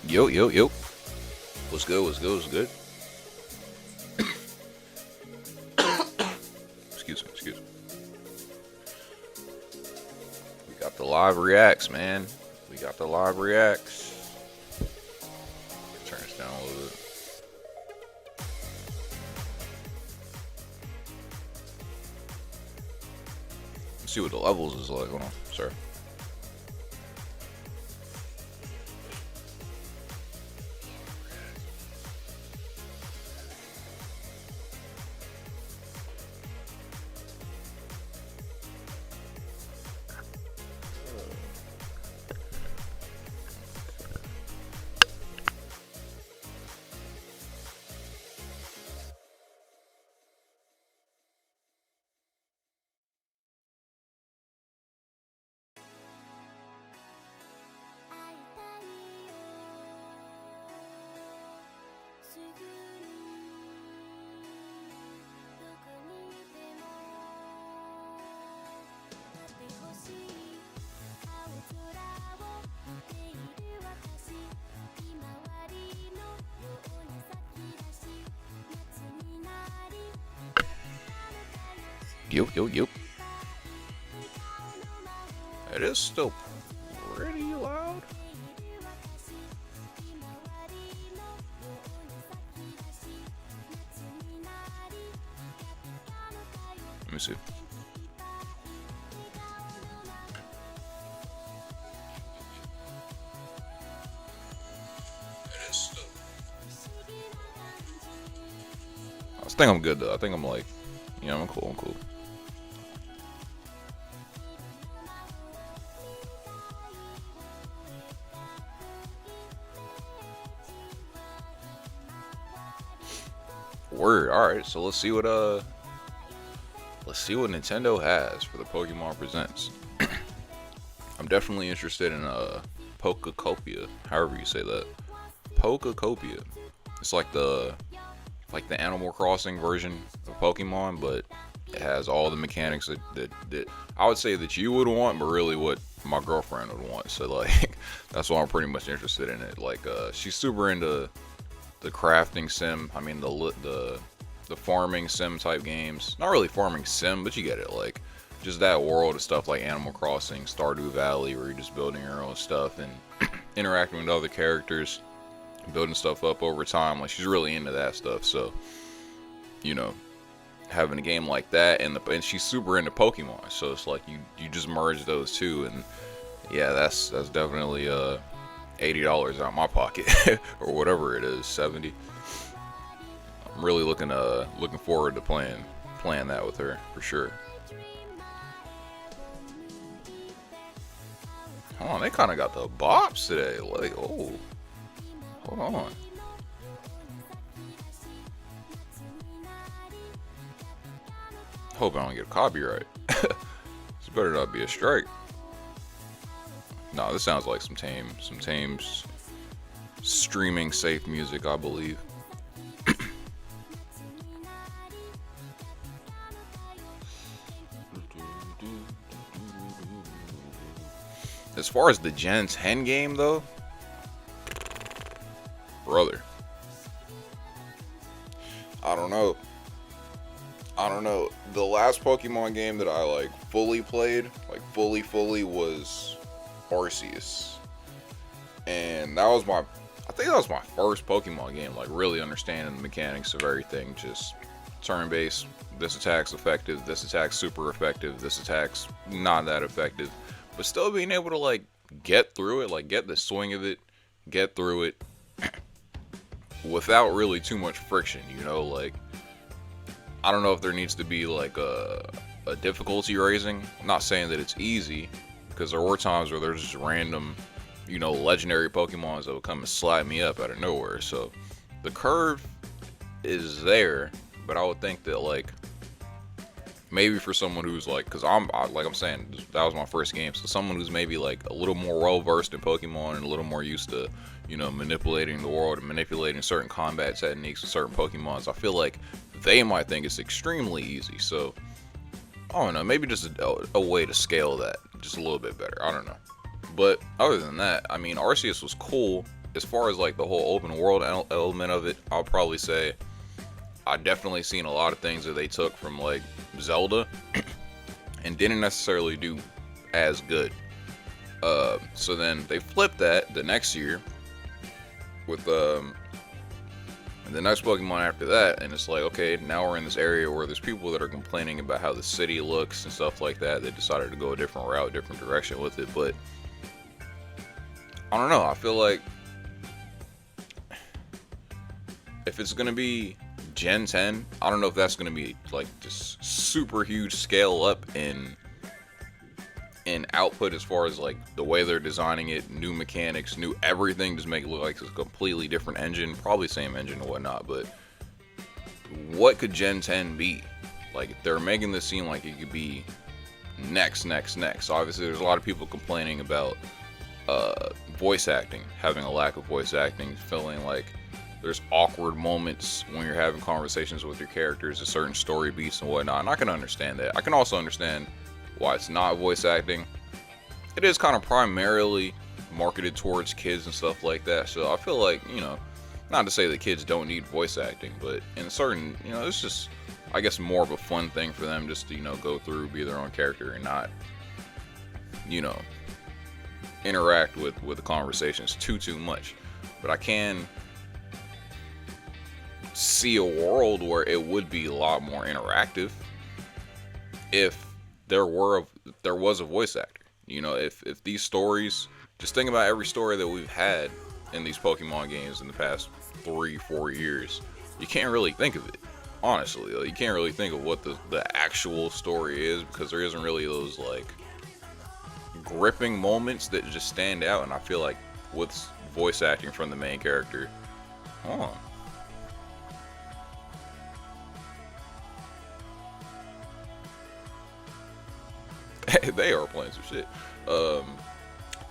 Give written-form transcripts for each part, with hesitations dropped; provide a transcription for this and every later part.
Yo, yo, yo. What's good? What's good? What's good? Excuse me. Excuse me. We got the live reacts, man. We got the live reacts. Turn this down a little bit. Let's see what the levels is like. Hold on, sir. Yo, yo, yo. It is still pretty loud. Let me see. I think I'm good though. I think I'm like, yeah, I'm cool. I'm cool. Word. All right. So let's see what Nintendo has for the Pokemon Presents. I'm definitely interested in Pokecopia, however you say that. Pokecopia. It's like the Animal Crossing version of Pokemon, but it has all the mechanics that I would say that you would want, but really what my girlfriend would want. So like that's why I'm pretty much interested in it. Like she's super into the crafting sim. I mean the farming sim type games. Not really farming sim, but you get it. Like just that world of stuff like Animal Crossing, Stardew Valley, where you're just building your own stuff and interacting with other characters, building stuff up over time. Like she's really into that stuff. So you know, having a game like that and she's super into Pokemon. So it's like you just merge those two, and yeah, that's definitely $80 out of my pocket or whatever it is, 70. I'm really looking forward to playing that with her for sure. Hold on, they kind of got the bops today. Like, oh, hold on. Hope I don't get a copyright. This better not be a strike. No, this sounds like some tame streaming safe music, I believe. As far as the Gen 10 game though, brother, I don't know. The last Pokemon game that I like fully played, like fully was Arceus. And I think that was my first Pokemon game, like really understanding the mechanics of everything, just turn-based. This attack's effective, this attack's super effective, this attack's not that effective, but still being able to like get through it, like get the swing of it, get through it without really too much friction, you know, like I don't know if there needs to be like a difficulty raising. I'm not saying that it's easy, because there were times where there's just random, you know, legendary Pokemons that would come and slap me up out of nowhere. So the curve is there, but I would think that like maybe for someone who's like, because like I'm saying, that was my first game, so someone who's maybe like a little more well versed in Pokemon and a little more used to, you know, manipulating the world and manipulating certain combat techniques with certain Pokemons, I feel like they might think it's extremely easy. So I don't know, maybe just a way to scale that just a little bit better. I don't know. But other than that, I mean, Arceus was cool. as far as like the whole open world element of it, I'll probably say I definitely seen a lot of things that they took from like Zelda and didn't necessarily do as good. So then they flipped that the next year with the next Pokemon after that, and it's like, okay, now we're in this area where there's people that are complaining about how the city looks and stuff like that. They decided to go a different route, different direction with it, but I don't know. I feel like if it's gonna be Gen 10, I don't know if that's gonna be like just super huge scale up in output as far as like the way they're designing it, new mechanics, new everything, just make it look like it's a completely different engine, probably same engine and whatnot, but what could Gen 10 be? Like, they're making this seem like it could be next. Obviously, there's a lot of people complaining about voice acting, having a lack of voice acting, feeling like there's awkward moments when you're having conversations with your characters, at certain story beats and whatnot, and I can understand that. I can also understand why it's not voice acting. It is kind of primarily marketed towards kids and stuff like that, so I feel like, you know, not to say that kids don't need voice acting, but in certain, you know, it's just, I guess, more of a fun thing for them just to, you know, go through, be their own character and not, you know, interact with the conversations too much. But I can see a world where it would be a lot more interactive if there was a voice actor. You know, if these stories, just think about every story that we've had in these Pokemon games in the past 3-4 years, you can't really think of it, honestly. Like, you can't really think of what the actual story is, because there isn't really those like gripping moments that just stand out. And I feel like with voice acting from the main character, hold on. They are playing some shit. I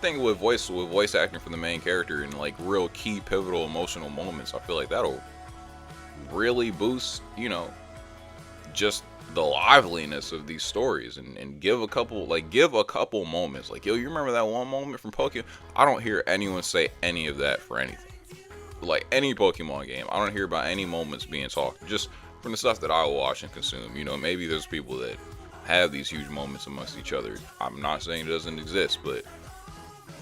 think with voice acting from the main character and like real key pivotal emotional moments, I feel like that'll really boost, you know, just the liveliness of these stories, and give a couple moments. Like, yo, you remember that one moment from Pokemon? I don't hear anyone say any of that for anything. Like, any Pokemon game, I don't hear about any moments being talked, just from the stuff that I watch and consume. You know, maybe there's people that have these huge moments amongst each other. I'm not saying it doesn't exist, but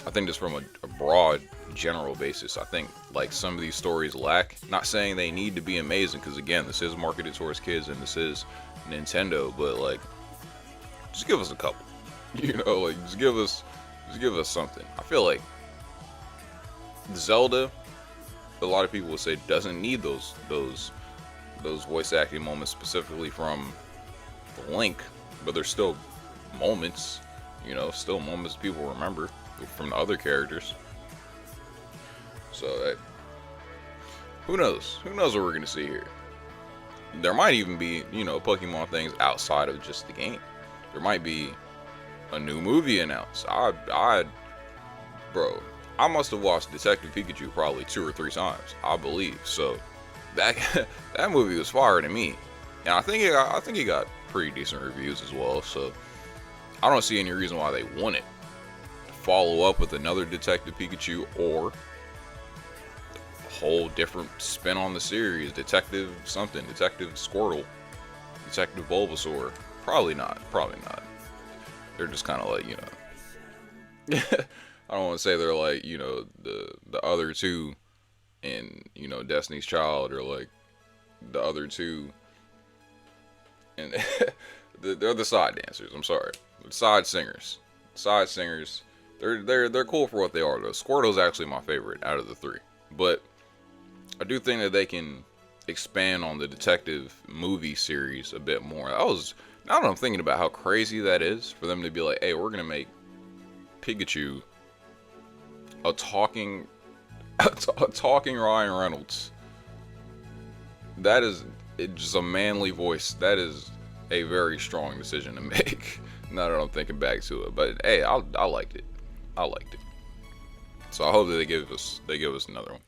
I think just from a broad general basis, I think like some of these stories lack. Not saying they need to be amazing, because again, this is marketed towards kids and this is Nintendo, but like, just give us a couple. You know, like, just give us something. I feel like Zelda, a lot of people would say, doesn't need those voice acting moments specifically from Link, but there's still moments, you know, still moments people remember from the other characters. So who knows what we're gonna see here. There might even be, you know, Pokemon things outside of just the game. There might be a new movie announced. Bro, I must have watched Detective Pikachu probably 2 or 3 times, I believe. So that that movie was fire to me, and I think it got pretty decent reviews as well. So I don't see any reason why they wouldn't follow up with another Detective Pikachu, or a whole different spin on the series. Detective something, Detective Squirtle, Detective Bulbasaur. Probably not. They're just kind of like, you know, I don't want to say they're like, you know, the other two in, you know, Destiny's Child, or like the other two, and they're the side dancers. I'm sorry, side singers. They're cool for what they are though. Squirtle's actually my favorite out of the 3, but I do think that they can expand on the detective movie series a bit more. Now that I'm thinking about how crazy that is for them to be like, hey, we're gonna make Pikachu a talking Ryan Reynolds. That is just a manly voice. That is a very strong decision to make. Now that I'm thinking back to it, but hey, I liked it. So I hope that they give us another one.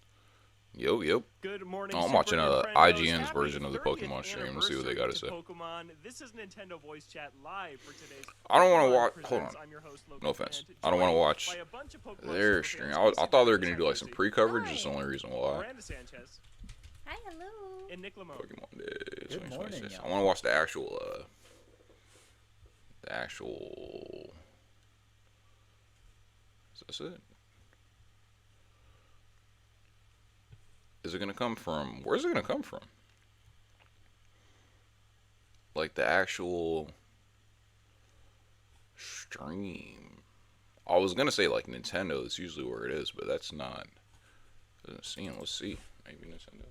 Yep. Good morning, Oh, I'm Super watching Nintendos. IGN's Happy version of the 30th Pokemon stream. Let's see what they anniversary got to to say. Pokemon. This is Nintendo Voice Chat live for today's I don't want to Pokemon watch. Hold Presents. on. I'm your host, No Logan offense. Pant, I don't want to joined by watch a bunch of Pokemon their super stream. fans. I Casey thought they were Burns, gonna hi do like some Casey. pre-coverage. That's the Hi. only reason why. Miranda Sanchez Hi, hello. and Nick Lamone. Pokemon Day Good morning, 2026. I y'all. want to watch the actual. Is this it? Is it gonna come from? Where's it gonna come from? Like the actual stream. I was gonna say like Nintendo. That's usually where it is, but that's not. Doesn't seem. Let's see. Maybe Nintendo.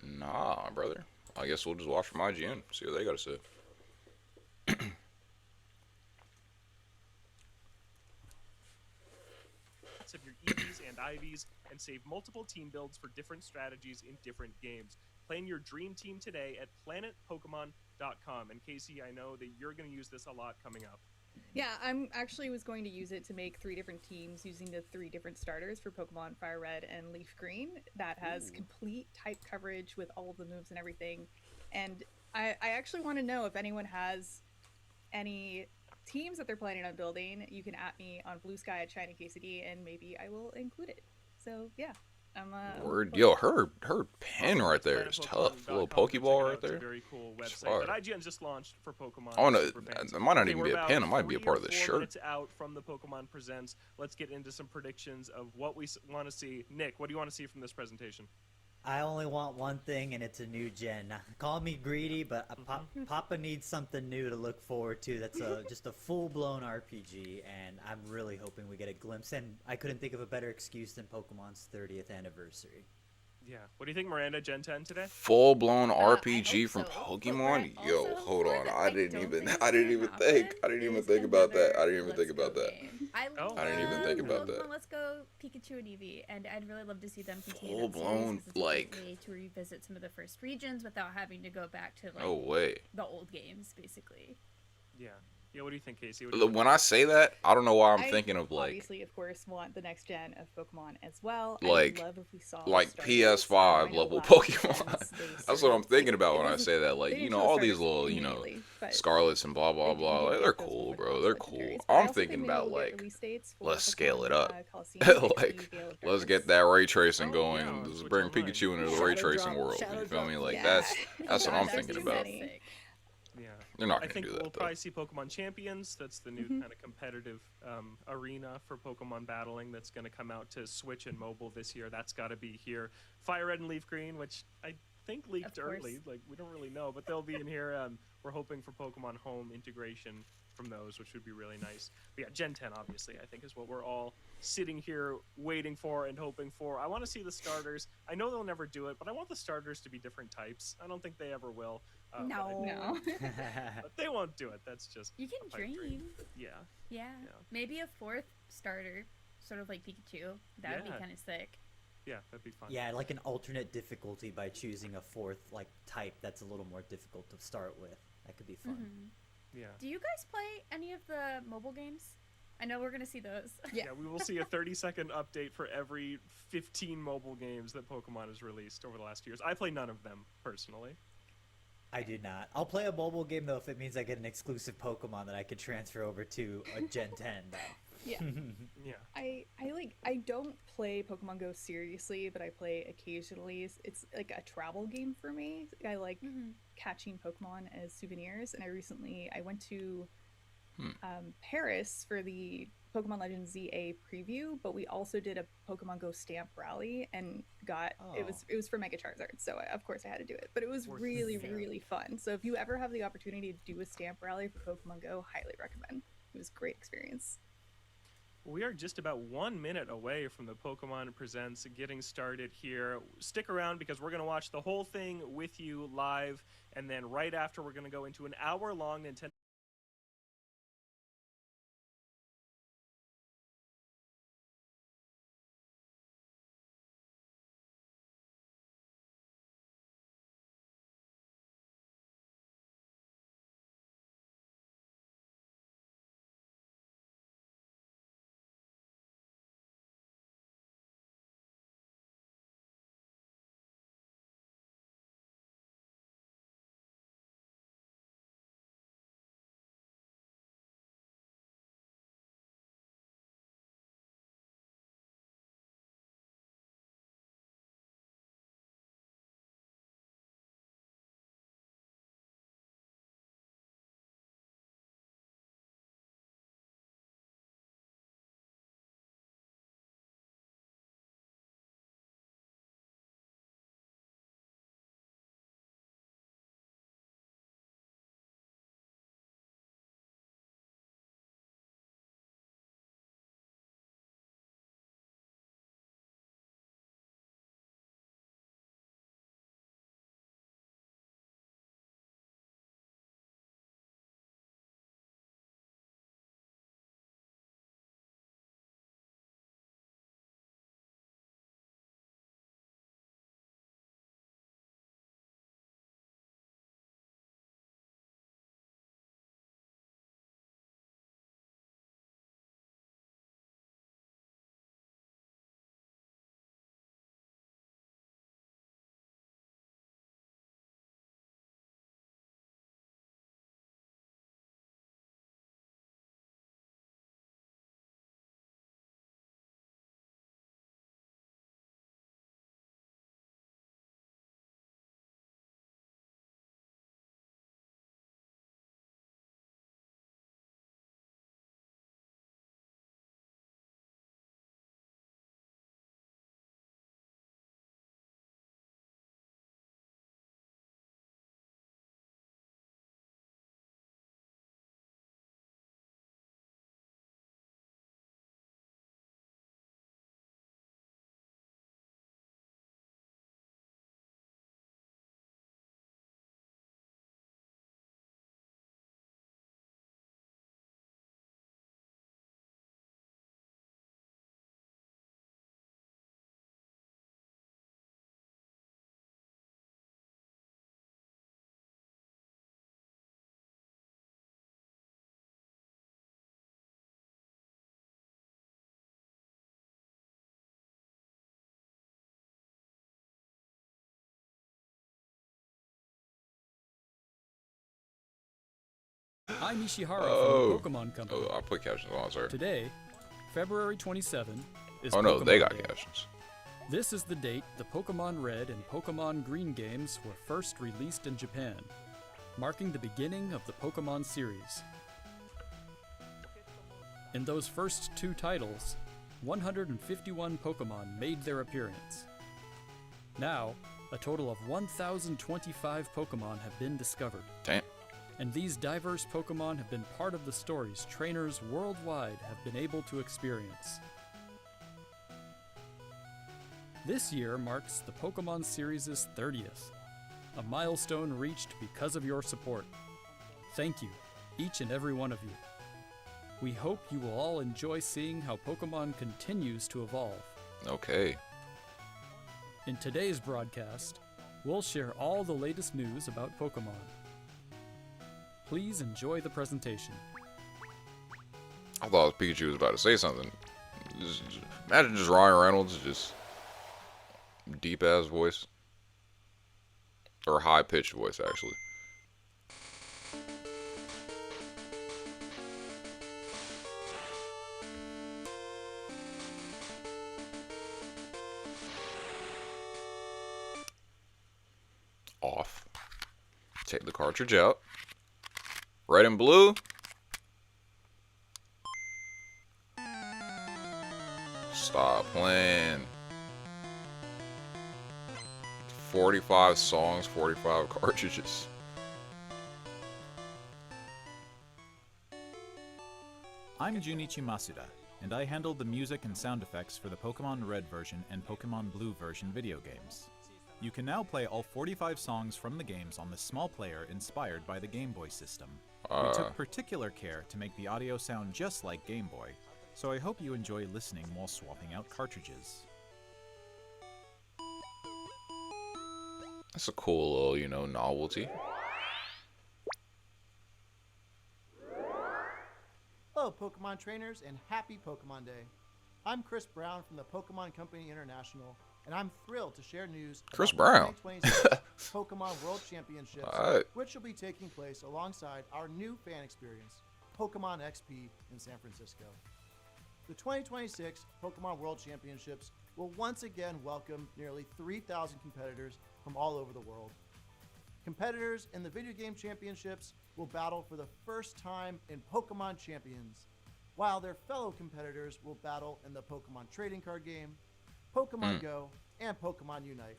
Nah, brother. I guess we'll just watch from IGN. See what they gotta say. Of your EVs and IVs and save multiple team builds for different strategies in different games. Plan your dream team today at planetpokemon.com. And Casey, I know that you're going to use this a lot coming up. Yeah, I'm actually was going to use it to make 3 different teams using the 3 different starters for Pokemon Fire Red and Leaf Green that has complete type coverage with all of the moves and everything. And I actually want to know if anyone has any teams that they're planning on building. You can at me on Blue Sky at Shiny KCD, and maybe I will include it. So yeah, I'm Word, yo, her pen right there is tough. Little Pokeball right It's a there. very cool It's website. But fire. IGN just launched for Pokemon. Oh no, Super fans. it might not Okay, even we're be a about pen. It might be a 3 part or of the 4 shirt. minutes out from the Pokemon Presents. Let's get into some predictions of what we want to see. Nick, what do you want to see from this presentation? I only want one thing, and it's a new gen. Call me greedy, but Papa needs something new to look forward to. That's just a full-blown RPG, and I'm really hoping we get a glimpse. And I couldn't think of a better excuse than Pokemon's 30th anniversary. Yeah. What do you think, Miranda? Gen 10 today? Full blown I RPG hope from so, but Pokemon. what I Yo, also hold hope on. for I that didn't don't even. think I is didn't gonna even think. happen I didn't even is think about that. I another didn't even think Let's about Go that. game. I Oh. love I didn't even think about that. Pokemon Let's Go Pikachu and Eevee, and I'd really love to see them continue Full that series blown, 'cause it's a like. great way to revisit some of the first regions without having to go back to like No way. the old games, basically. Yeah. Yeah. What do you think, Casey? What do you When I say that, I don't know why I'm I thinking of like obviously, of course, want the next gen of Pokemon as well. Like- I'd love if we saw like starters. PS5 I know level last gens, Pokemon. they That's what sort I'm of- thinking about it when I wasn't- say that. Like, they you didn't know, show all these starters little, immediately, but Scarlets and blah blah you blah. did Like, get they're those cool, with bro. those They're cool. legendaries. But I I'm also thinking think maybe about we'll get like, release dates for let's scale it Pokemon, up. Coliseum, like, Pixie, Gale of let's get Darkness. that ray tracing Oh, going. yeah, Let's Switch bring Online. Pikachu into the Shadow ray tracing Drop, world. Shadow You feel me? Drop. Like Yeah. that's what I'm That's thinking too about. many. Yeah. They're not I gonna think do we'll that though. probably see Pokemon Champions. That's the new Mhm. kind of competitive arena for Pokemon battling that's going to come out to Switch and mobile this year. That's got to be here. Fire Red and Leaf Green, which I think leaked Of course. early. Like, we don't really know, but they'll be in here. We're hoping for Pokemon Home integration from those, which would be really nice. But yeah, Gen 10, obviously, I think is what we're all sitting here waiting for and hoping for. I want to see the starters. I know they'll never do it, but I want the starters to be different types. I don't think they ever will. but I No. think- No. but they won't do it. That's just You can a pipe dream. dream. Yeah. Yeah. Yeah. Maybe a 4th starter, sort of like Pikachu. That would Yeah. be kind of sick. Yeah, that'd be fun. Yeah, like an alternate difficulty by choosing a 4th like type that's a little more difficult to start with. That could be fun. Mhm. Yeah. Do you guys play any of the mobile games? I know we're gonna see those. Yeah, we will see a 30-second update for every 15 mobile games that Pokemon has released over the last years. I play none of them personally. I do not. I'll play a mobile game though if it means I get an exclusive Pokemon that I could transfer over to a Gen 10 though. Yeah. Yeah. I don't play Pokemon Go seriously, but I play occasionally. It's like a travel game for me. I like Mhm. catching Pokemon as souvenirs, and I went to Hmm. Paris for the Pokemon Legends ZA preview, but we also did a Pokemon Go stamp rally and got it was for Mega Charizard, so of course I had to do it. But it was Worth really it. really fun. So if you ever have the opportunity to do a stamp rally for Pokemon Go, highly recommend. It was a great experience. We are just about 1 minute away from the Pokemon Presents getting started here. Stick around because we're going to watch the whole thing with you live, and then right after we're going to go into an hour-long Nintendo I'm Ishihara Oh. from the Pokemon Company. Oh, I'll put captions on, sorry. Today, February 27, is Oh no, they Pokemon got Day. captions. This is the date the Pokemon Red and Pokemon Green games were first released in Japan, marking the beginning of the Pokemon series. In those first two titles, 151 Pokemon made their appearance. Now, a total of 1,025 Pokemon have been discovered, Damn. and these diverse Pokemon have been part of the stories trainers worldwide have been able to experience. This year marks the Pokemon series' 30th, a milestone reached because of your support. Thank you, each and every one of you. We hope you will all enjoy seeing how Pokemon continues to evolve. Okay. In today's broadcast, we'll share all the latest news about Pokemon. Please enjoy the presentation. I thought Pikachu was about to say something. Imagine just Ryan Reynolds, just deep ass voice. Or high pitched voice, actually. Off. Take the cartridge out. Red and blue. Stop playing. 45 songs, 45 cartridges. I'm Junichi Masuda, and I handle the music and sound effects for the Pokemon Red version and Pokemon Blue version video games. You can now play all 45 songs from the games on the small player inspired by the Game Boy system. We took particular care to make the audio sound just like Game Boy, so I hope you enjoy listening while swapping out cartridges. That's a cool little, novelty. Hello, Pokemon trainers, and happy Pokemon Day. I'm Chris Brown from the Pokemon Company International, and I'm thrilled to share news Chris about Brown. the 2026 Pokemon World Championships, Alright. which will be taking place alongside our new fan experience, Pokemon XP in San Francisco. The 2026 Pokemon World Championships will once again welcome nearly 3,000 competitors from all over the world. Competitors in the video game championships will battle for the first time in Pokemon Champions, while their fellow competitors will battle in the Pokemon trading card game, Pokemon Go, and Pokemon Unite.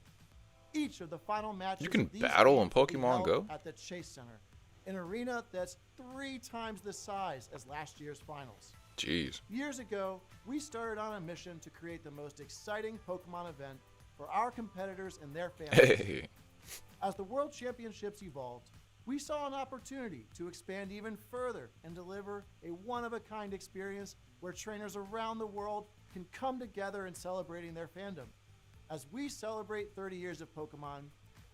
Each of the final matches You can of these battle in games will be Pokemon held Go? at the Chase Center, an arena that's 3 times the size as last year's finals. Jeez. Years ago, we started on a mission to create the most exciting Pokemon event for our competitors and their families. Hey. As the World Championships evolved, we saw an opportunity to expand even further and deliver a one-of-a-kind experience where trainers around the world can come together in celebrating their fandom. As we celebrate 30 years of Pokemon,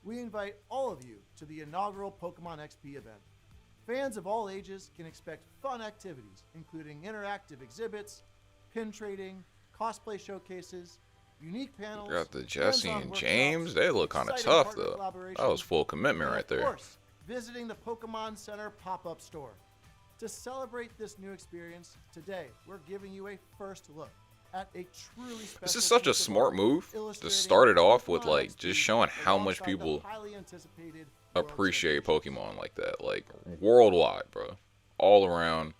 we invite all of you to the inaugural Pokemon XP event. Fans of all ages can expect fun activities, including interactive exhibits, pin trading, cosplay showcases, unique panels. Got the Jesse hands-on and workshops, James. They look kind of exciting tough, partner though. collaborations, That was full commitment and right of there. course, visiting the Pokemon Center pop-up store. To celebrate this new experience, today we're giving you a first look at a truly special This is such a piece of smart art move to illustrating start it off with, Pokemon like, XP just showing how much alongside the people highly anticipated World appreciate Championships. Pokemon like that. Like, worldwide, bro. All around.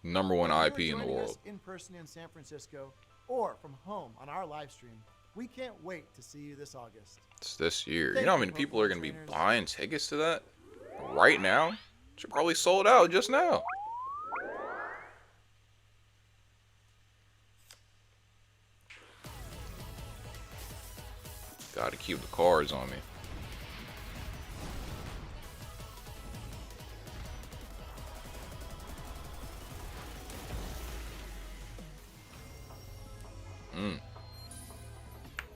#1 Whether IP you're in the joining us world. in person in San Francisco or from home on our live stream, we can't wait to see you this August. It's this year. You Thank know how you, many people are Pokemon going to be trainers. buying tickets to that right now? Should probably sold out just now. Gotta keep the cards on me.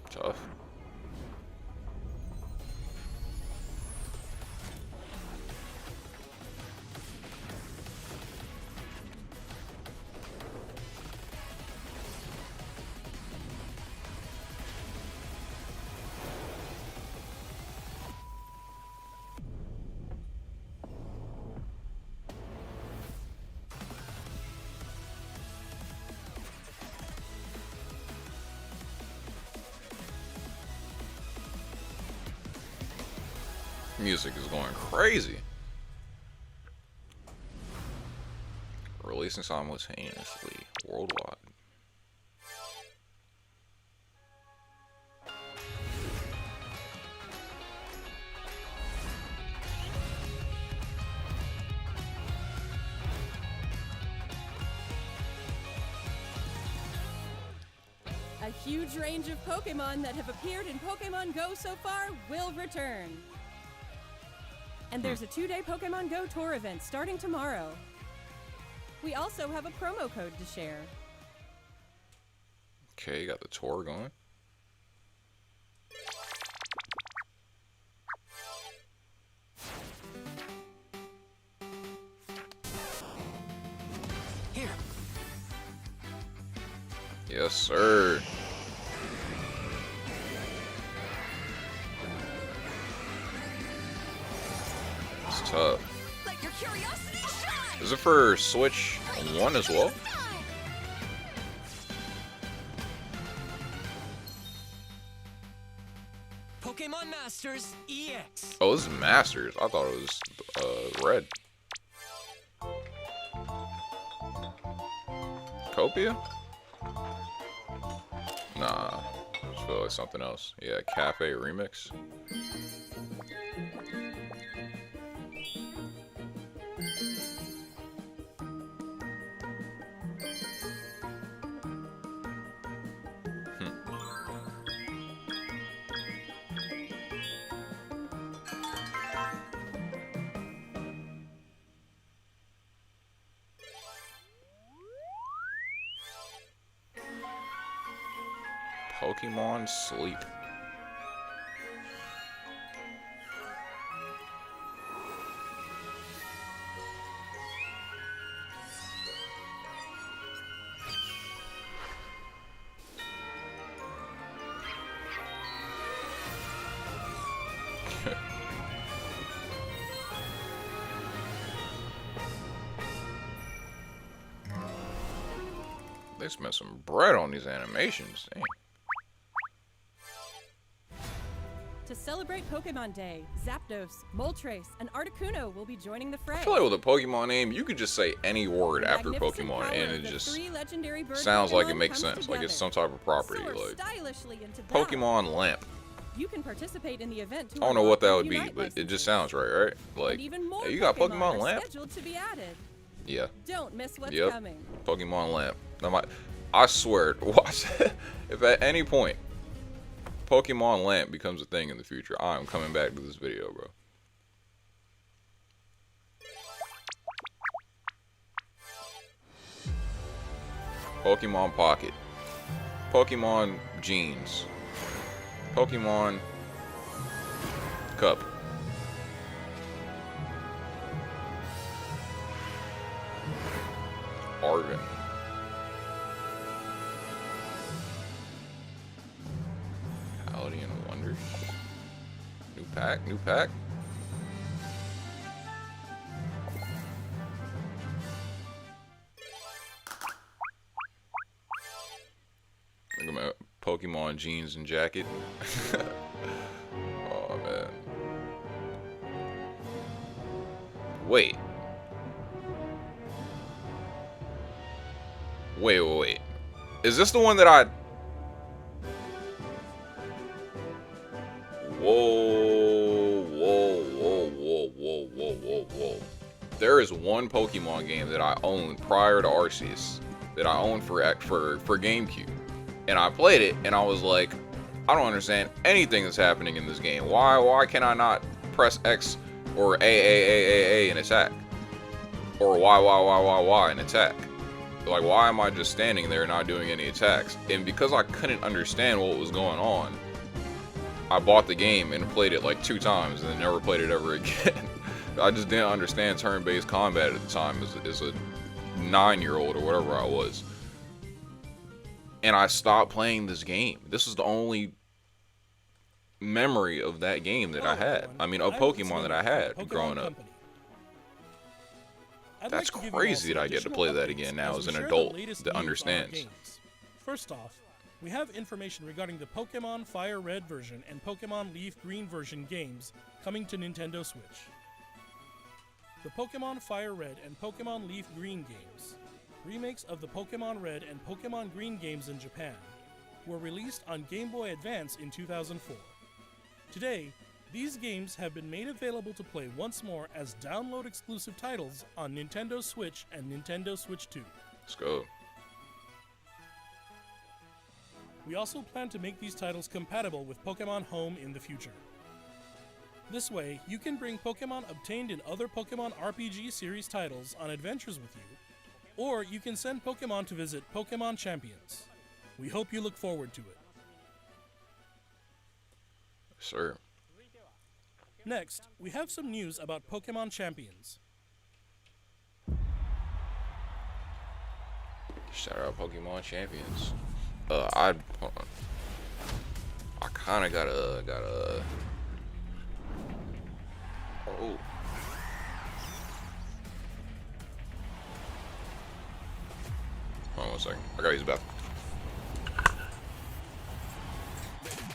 Tough. music is going crazy. Releasing simultaneously worldwide. A huge range of Pokemon that have appeared in Pokemon Go so far will return. And there's a 2-day Pokemon Go tour event starting tomorrow. We also have a promo code to share. Okay, you got the tour going. Here. Yes, sir. It's tough. Let your curiosity shine. Is it for Switch 1 as well? Pokemon Masters EX. Oh, this is Masters. I thought it was Red. Copia? Nah, I feel like something else. Yeah, Cafe Remix. Pokemon Sleep. They spent some bread on these animations. Dang. To celebrate Pokemon Day, Zapdos, Moltres, and Articuno will be joining the fray. I feel like with a Pokemon name, you could just say any word The after magnificent Pokemon, power and of it the just three legendary bird sounds like it Pokemon makes comes sense. Like it's together. some type of property. Soar Like stylishly into battle. Pokemon Lamp. You can participate in the event to I don't know what that unlock would the be, Unite but it just licenses. sounds right? Like, And even more hey, you got Pokemon are Lamp? scheduled to be added. Yeah. Don't miss what's Yep. coming. Pokemon Lamp. I swear, watch. If at any point Pokemon Lamp becomes a thing in the future, I am coming back to this video, bro. Pokemon Pocket. Pokemon Jeans. Pokemon Cup. Arvin. Paladin Wonders. New pack, new pack. Look at my Pokemon jeans and jacket. Oh man. Wait. Wait. Is this the one that I... Whoa. There is one Pokemon game that I owned prior to Arceus that I owned for GameCube. And I played it and I was like, I don't understand anything that's happening in this game. Why can I not press X or A and attack? Or Y and attack? Like, why am I just standing there not doing any attacks? And because I couldn't understand what was going on, I bought the game and played it like 2 times and then never played it ever again. I just didn't understand turn-based combat at the time as a 9-year-old or whatever I was. And I stopped playing this game. This is the only memory of that game that I had. I mean, of Pokemon that I had growing up. That's crazy that I get to play that again now as an adult that understands. First off, we have information regarding the Pokemon Fire Red version and Pokemon Leaf Green version games coming to Nintendo Switch. The Pokemon Fire Red and Pokemon Leaf Green games, remakes of the Pokemon Red and Pokemon Green games in Japan, were released on Game Boy Advance in 2004. Today, these games have been made available to play once more as download-exclusive titles on Nintendo Switch and Nintendo Switch 2. Let's go. We also plan to make these titles compatible with Pokemon Home in the future. This way, you can bring Pokemon obtained in other Pokemon RPG series titles on adventures with you, or you can send Pokemon to visit Pokemon Champions. We hope you look forward to it. Sir. Next, we have some news about Pokemon Champions. Shout out Pokemon Champions. Hold on. I kinda gotta. Oh. Hold on 1 second. I gotta use the bathroom.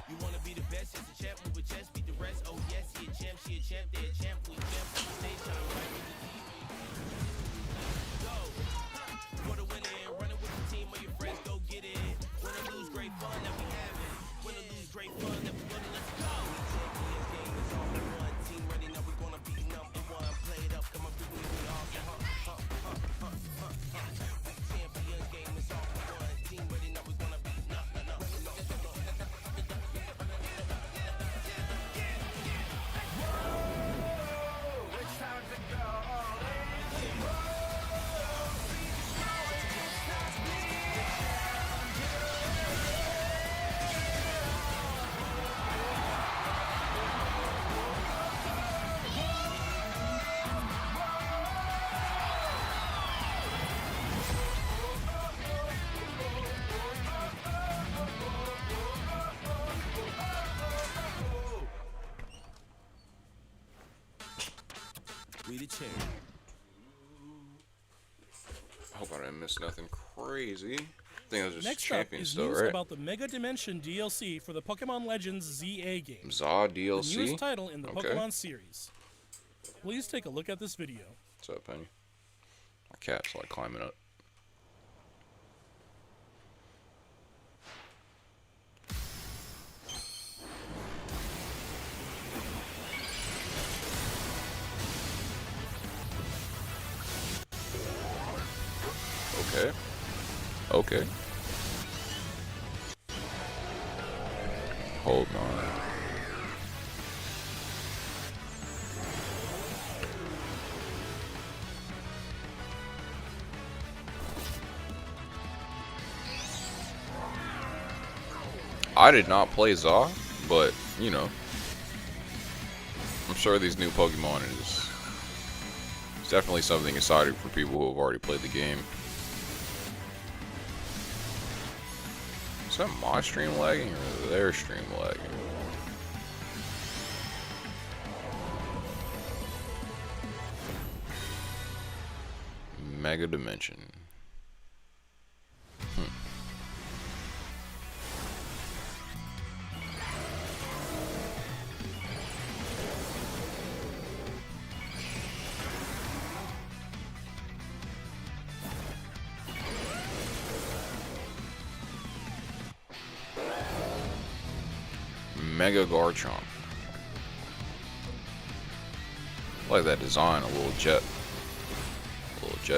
You wanna be the best, as a champ, move with chest, beat the rest. Oh yes, he a champ, she a champ, they a champ, we champ, stay shine right with the TV. Go, for the winning, running with the team, or your friends go get it. Win or lose, great fun that we have it. Win or lose, great fun that we win it. Let's go. Champions game is all we want. Team ready now, we gonna be number one. Play it up, come up with me, we all say Champions game is all we want. Team ready now, we gonna be we the champ. I hope I didn't miss nothing crazy. I think it was just Next Champions up is though, news right? about the Mega Dimension DLC for the Pokemon Legends ZA game, ZA the DLC? newest title in the Okay. Pokemon series. Please take a look at this video. What's up, Penny? My cat's like climbing up. Okay. Okay. Hold on. I did not play ZA, but, you know, I'm sure these new Pokemon is definitely something exciting for people who have already played the game. Is that my stream lagging or their stream lagging? Mega Dimension. Mega Garchomp. I like that design, a little jet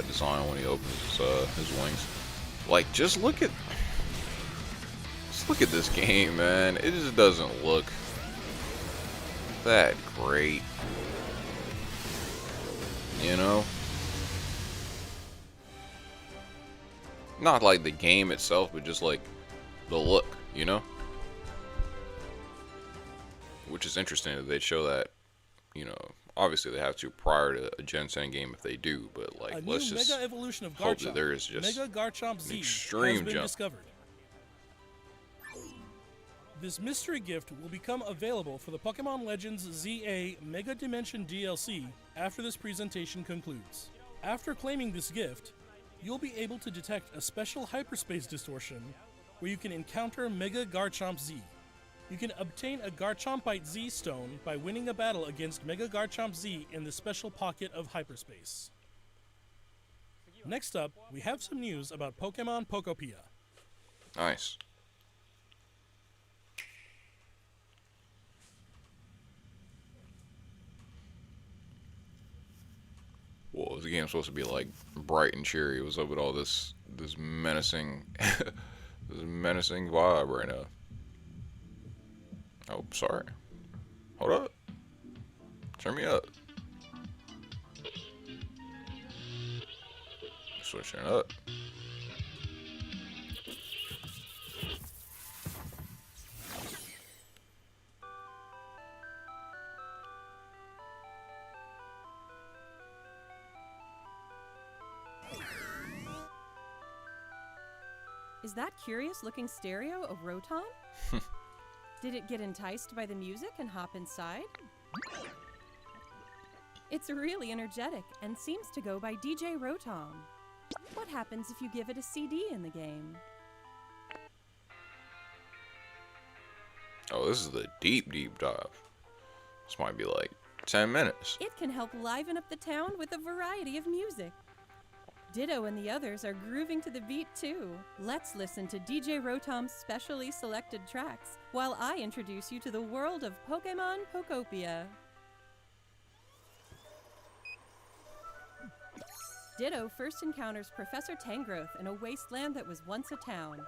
design when he opens his wings. Like, just look at this game, man. It just doesn't look that great, you know? Not like the game itself, but just like the look, you know? Which is interesting that they show that, you know, obviously they have to prior to a Gen 10 game if they do, but like, A let's new just Mega Evolution of hope Garchomp, that there is just Mega Garchomp Z, an has extreme been jump. discovered. This mystery gift will become available for the Pokemon Legends ZA Mega Dimension DLC after this presentation concludes. After claiming this gift, you'll be able to detect a special hyperspace distortion where you can encounter Mega Garchomp Z. You can obtain a Garchompite Z stone by winning a battle against Mega Garchomp Z in the special pocket of hyperspace. Next up, we have some news about Pokemon Pokopia. Nice. Whoa, this game's supposed to be like bright and cheery. What's up with all this menacing this menacing vibe right now? Oh, sorry. Hold up. Turn me up. Switching it up. Is that curious-looking stereo a Rotom? Did it get enticed by the music and hop inside? It's really energetic and seems to go by DJ Rotom. What happens if you give it a CD in the game? Oh, this is the deep dive. This might be like 10 minutes. It can help liven up the town with a variety of music. Ditto and the others are grooving to the beat too. Let's listen to DJ Rotom's specially selected tracks while I introduce you to the world of Pokemon Pokopia. Ditto first encounters Professor Tangrowth in a wasteland that was once a town.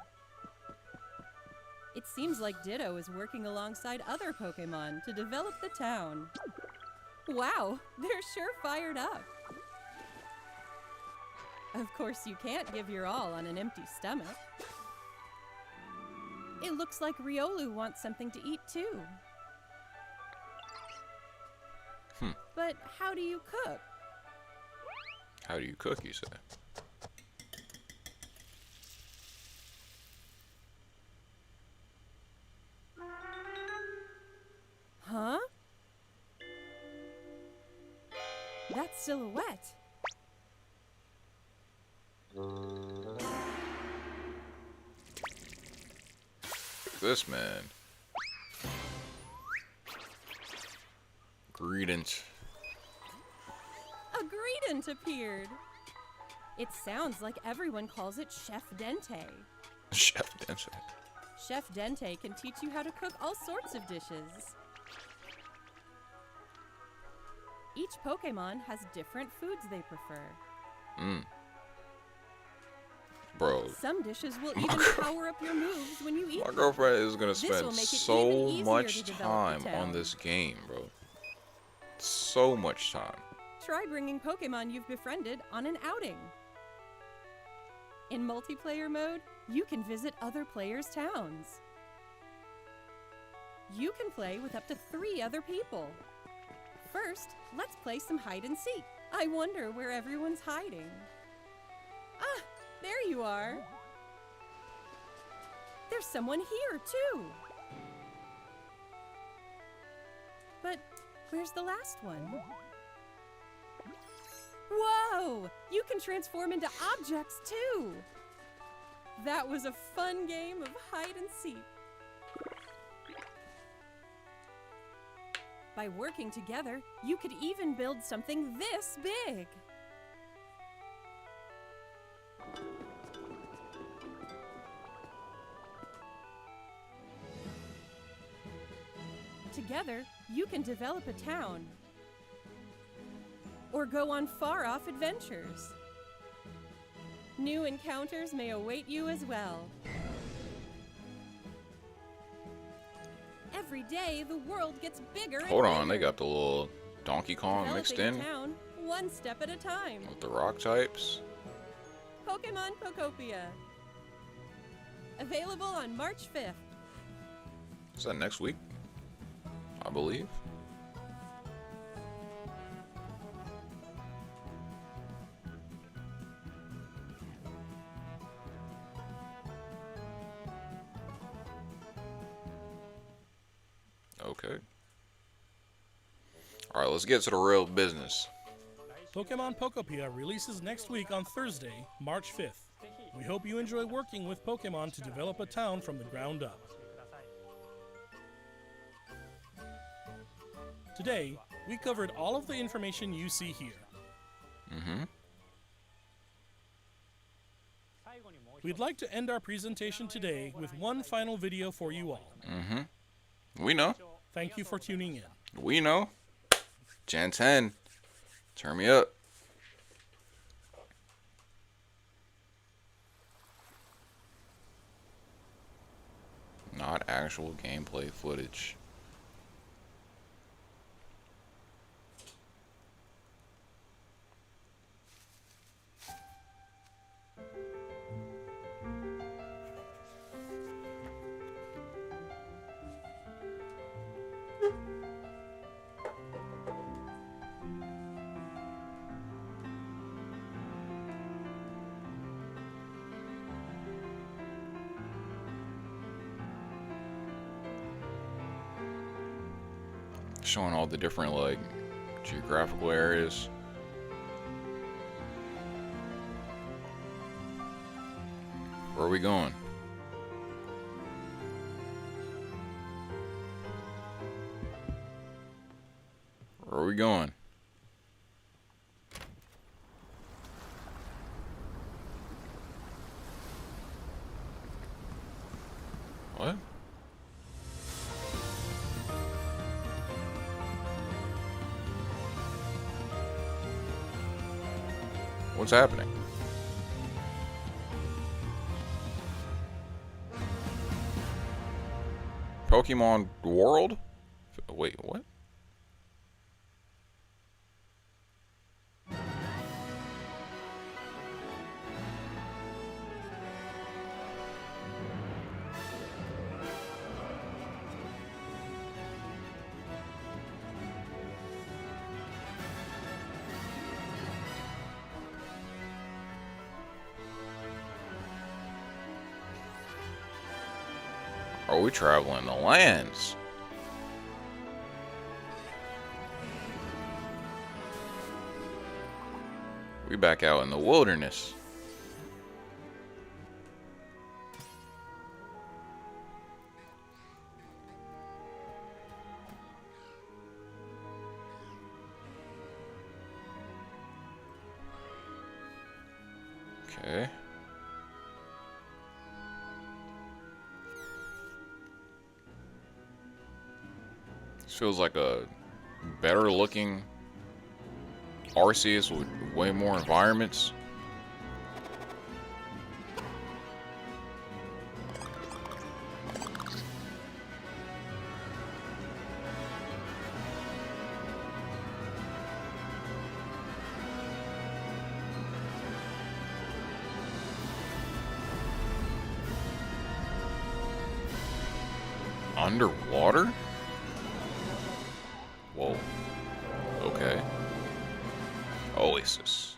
It seems like Ditto is working alongside other Pokemon to develop the town. Wow, they're sure fired up. Of course, you can't give your all on an empty stomach. It looks like Riolu wants something to eat too. But how do you cook? How do you cook, you say? Huh? That's Silhouette. This man. Greedent. A Greedent appeared. It sounds like everyone calls it Chef Dente. Chef Dente. Chef Dente can teach you how to cook all sorts of dishes. Each Pokemon has different foods they prefer. Bro. Some dishes will even power up your moves when you eat My them. girlfriend is gonna This spend will make it so even easier much to develop time the on town. this game, bro. So much time. Try bringing Pokemon you've befriended on an outing. In multiplayer mode, you can visit other players' towns. You can play with up to 3 other people. First, let's play some hide and seek. I wonder where everyone's hiding. Ah, there you are. There's someone here, too. But where's the last one? Whoa! You can transform into objects, too! That was a fun game of hide and seek. By working together, you could even build something this big. Together, you can develop a town or go on far-off adventures. New encounters may await you as well. Every day, the world gets bigger and Hold on, they bigger. got the little Donkey Kong mixed Developing in a town, one step at a time. with the rock types. Pokemon Pokopia. Available on March 5th. Is that next week? I believe. Okay. Alright, let's get to the real business. Pokemon Pokopia releases next week on Thursday, March 5th. We hope you enjoy working with Pokemon to develop a town from the ground up. Today, we covered all of the information you see here. We'd like to end our presentation today with one final video for you all. We know. Thank you for tuning in. We know. Gen 10. Turn me up. Not actual gameplay footage. Showing all the different like geographical areas. Where are we going? Where are we going? What? What's happening? Pokemon World? Wait, what? Are we traveling the lands? We back out in the wilderness. Okay. This feels like a better looking Arceus with way more environments. Underwater? Whoa. Okay. Oasis.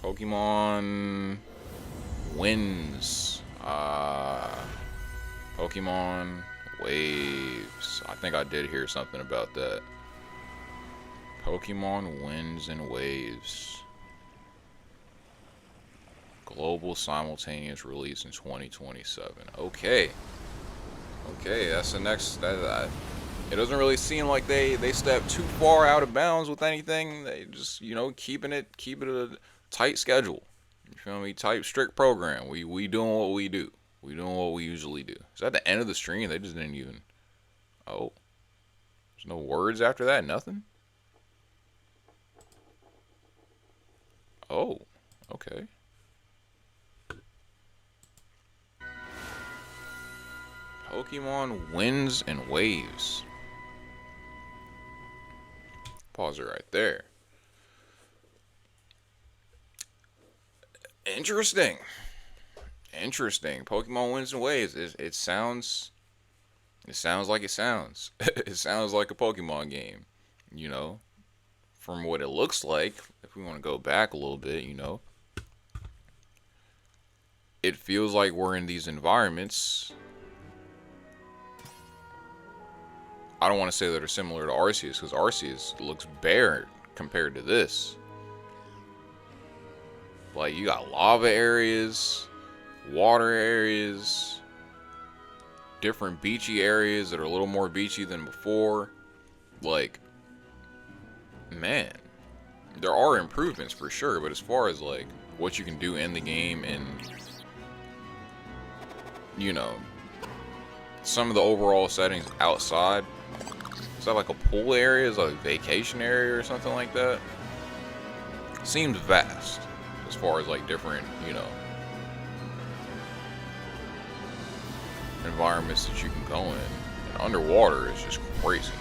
Pokemon Winds. Pokemon Waves. I think I did hear something about that. Pokemon Winds and Waves. Global simultaneous release in 2027. Okay. Okay, that's the next. It doesn't really seem like they step too far out of bounds with anything. They just, you know, keep it a tight schedule. You feel me? Tight, strict program. We doing what we do. We doing what we usually do. Is that the end of the stream? They just didn't even. Oh, there's no words after that. Nothing. Oh, okay. Pokemon Winds and Waves. Pause it right there. Interesting. Interesting. Pokemon Winds and Waves. It sounds like it sounds. It sounds like a Pokemon game. You know, from what it looks like. If we want to go back a little bit, you know, it feels like we're in these environments. I don't want to say that are similar to Arceus, because Arceus looks bare compared to this. Like, you got lava areas, water areas, different beachy areas that are a little more beachy than before. Like, man, there are improvements for sure, but as far as like what you can do in the game and, you know, some of the overall settings outside, is that like a pool area? Is that like a vacation area or something like that? Seems vast as far as like different, you know, environments that you can go in. And underwater is just crazy.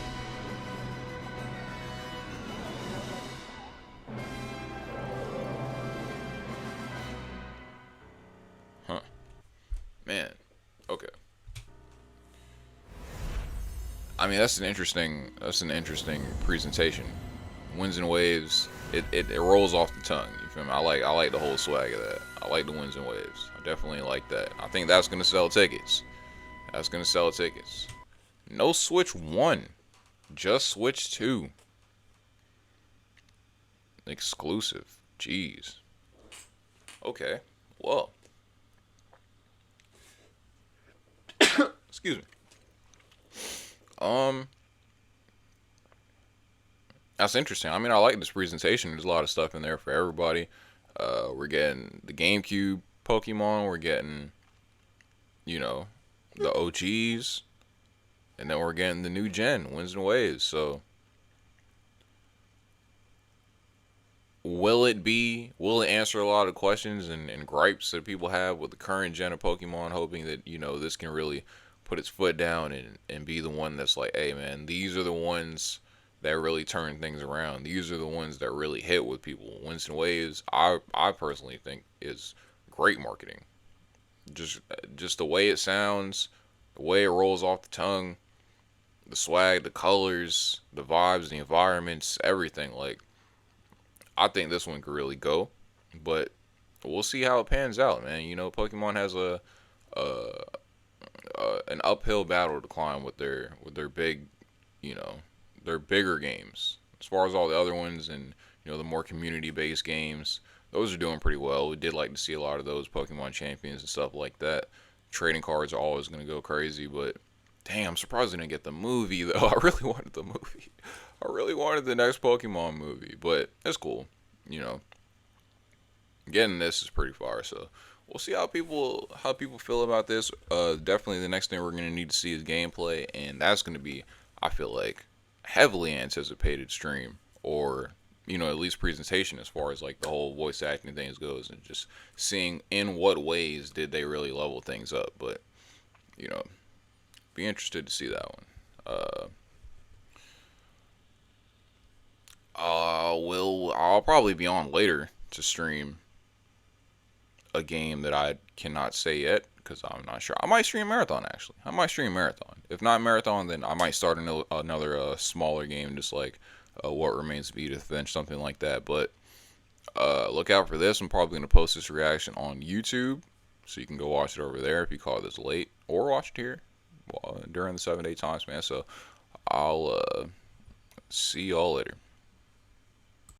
Huh. Man. Okay. I mean, that's an interesting presentation. Winds and waves, it rolls off the tongue. You feel me? I like the whole swag of that. I like the winds and waves. I definitely like that. I think that's gonna sell tickets. That's gonna sell tickets. No Switch 1, just Switch 2. Exclusive. Jeez. Okay. Well. Excuse me. That's interesting. I mean, I like this presentation. There's a lot of stuff in there for everybody. We're getting the GameCube Pokemon. We're getting, you know, the OGs. And then we're getting the new gen, Winds and Waves. So, will it answer a lot of questions and gripes that people have with the current gen of Pokemon, hoping that, you know, this can really put its foot down and be the one that's like, hey man, these are the ones that really turn things around. These are the ones that really hit with people. Winds and Waves, I personally think is great marketing. Just the way it sounds, the way it rolls off the tongue, the swag, the colors, the vibes, the environments, everything. Like, I think this one could really go, but we'll see how it pans out, man. You know, Pokemon has an uphill battle to climb with their big, you know, their bigger games. As far as all the other ones and, you know, the more community-based games, those are doing pretty well. We did like to see a lot of those Pokemon champions and stuff like that. Trading cards are always going to go crazy, but dang, I'm surprised we didn't get the movie, though. I really wanted the movie. I really wanted the next Pokemon movie, but it's cool. You know, getting this is pretty far, so we'll see how people feel about this. Definitely the next thing we're going to need to see is gameplay, and that's going to be, I feel like, heavily anticipated stream, or, you know, at least presentation as far as like the whole voice acting things goes, and just seeing in what ways did they really level things up. But, you know, be interested to see that one. I'll probably be on later to stream a game that I cannot say yet because I'm not sure. I might stream Marathon, actually. I might stream Marathon. If not Marathon, then I might start another smaller game, just like What Remains of Edith Finch, something like that. But look out for this. I'm probably going to post this reaction on YouTube, so you can go watch it over there if you call this late, or watch it here during the 7 day time span. So I'll see y'all later.